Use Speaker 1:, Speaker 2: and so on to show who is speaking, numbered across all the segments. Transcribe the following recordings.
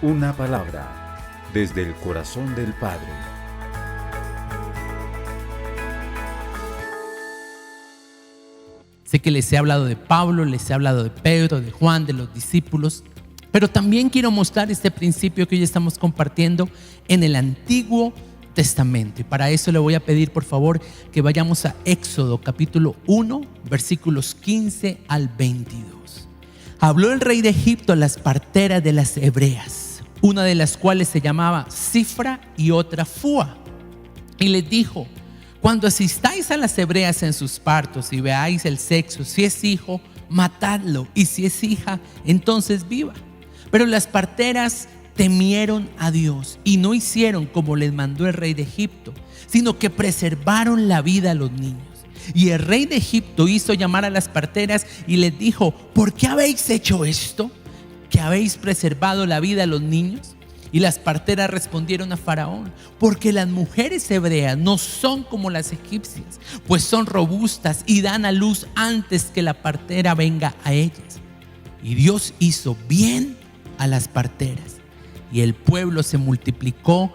Speaker 1: Una palabra desde el corazón del Padre.
Speaker 2: Sé que les he hablado de Pablo, les he hablado de Pedro, de Juan, de los discípulos, pero también quiero mostrar este principio que hoy estamos compartiendo en el Antiguo Testamento. Y para eso le voy a pedir, por favor, que vayamos a Éxodo capítulo 1, versículos 15 al 22. Habló el rey de Egipto a las parteras de las hebreas, una de las cuales se llamaba Cifra y otra Fua, y les dijo: cuando asistáis a las hebreas en sus partos y veáis el sexo, si es hijo, matadlo, y si es hija, entonces viva. Pero las parteras temieron a Dios y no hicieron como les mandó el rey de Egipto, sino que preservaron la vida a los niños. Y el rey de Egipto hizo llamar a las parteras y les dijo: ¿por qué habéis hecho esto? ¿Que habéis preservado la vida a los niños? Y las parteras respondieron a Faraón: porque las mujeres hebreas no son como las egipcias, pues son robustas y dan a luz antes que la partera venga a ellas. Y Dios hizo bien a las parteras, y el pueblo se multiplicó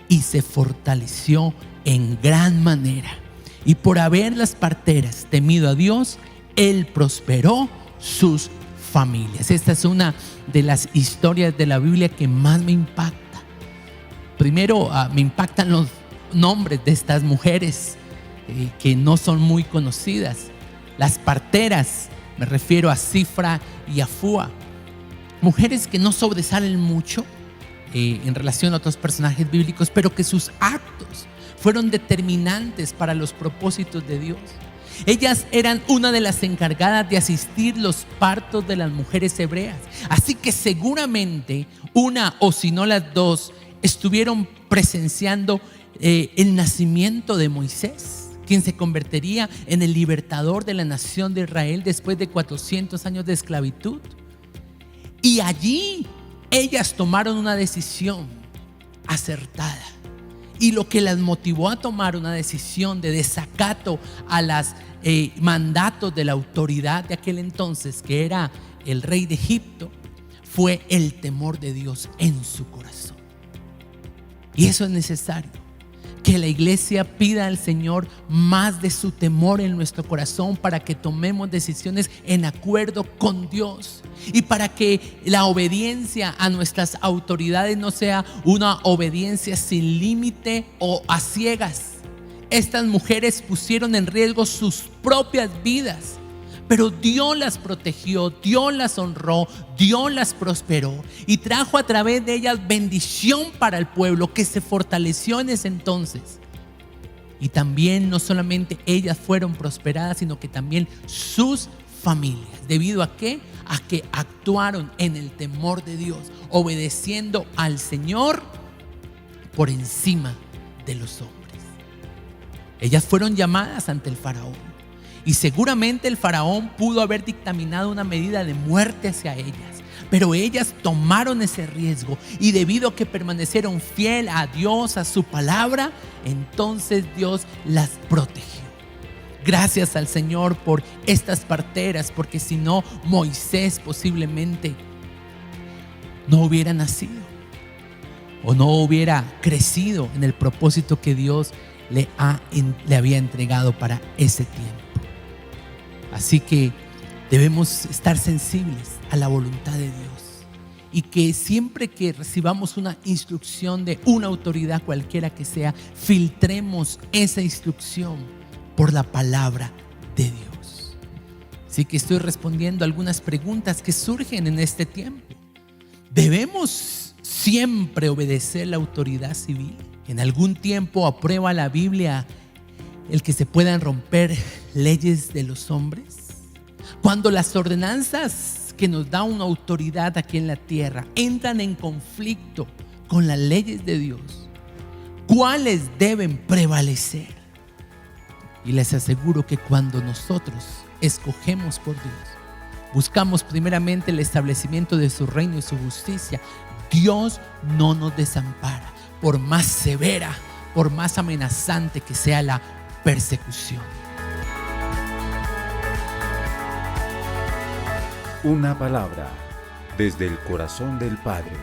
Speaker 2: y se fortaleció en gran manera. Y por haber las parteras temido a Dios, Él prosperó sus familias. Esta es una de las historias de la Biblia que más me impacta. Primero, me impactan los nombres de estas mujeres que no son muy conocidas. Las parteras, me refiero a Cifra y a Fua, mujeres que no sobresalen mucho en relación a otros personajes bíblicos, pero que sus actos fueron determinantes para los propósitos de Dios. Ellas eran una de las encargadas de asistir los partos de las mujeres hebreas. Así que seguramente una, o si no las dos, estuvieron presenciando el nacimiento de Moisés, quien se convertiría en el libertador de la nación de Israel después de 400 años de esclavitud. Y allí ellas tomaron una decisión acertada. Y lo que las motivó a tomar una decisión de desacato a los mandatos de la autoridad de aquel entonces, que era el rey de Egipto, fue el temor de Dios en su corazón. Y eso es necesario, que la iglesia pida al Señor más de su temor en nuestro corazón para que tomemos decisiones en acuerdo con Dios y para que la obediencia a nuestras autoridades no sea una obediencia sin límite o a ciegas. Estas mujeres pusieron en riesgo sus propias vidas, pero Dios las protegió, Dios las honró, Dios las prosperó y trajo a través de ellas bendición para el pueblo que se fortaleció en ese entonces. Y también no solamente ellas fueron prosperadas, sino que también sus familias. ¿Debido a qué? A que actuaron en el temor de Dios, obedeciendo al Señor por encima de los hombres. Ellas fueron llamadas ante el faraón. Y seguramente el faraón pudo haber dictaminado una medida de muerte hacia ellas, pero ellas tomaron ese riesgo y debido a que permanecieron fiel a Dios, a su palabra, entonces Dios las protegió. Gracias al Señor por estas parteras, porque si no, Moisés posiblemente no hubiera nacido o no hubiera crecido en el propósito que Dios le había entregado para ese tiempo. Así que debemos estar sensibles a la voluntad de Dios y que siempre que recibamos una instrucción de una autoridad cualquiera que sea, filtremos esa instrucción por la palabra de Dios. Así que estoy respondiendo algunas preguntas que surgen en este tiempo. ¿Debemos siempre obedecer la autoridad civil? ¿En algún tiempo aprueba la Biblia el que se puedan romper leyes de los hombres? Cuando las ordenanzas que nos da una autoridad aquí en la tierra entran en conflicto con las leyes de Dios, ¿cuáles deben prevalecer? Y les aseguro que cuando nosotros escogemos por Dios, buscamos primeramente el establecimiento de su reino y su justicia, Dios no nos desampara, por más severa, por más amenazante que sea la persecución.
Speaker 1: Una palabra desde el corazón del Padre.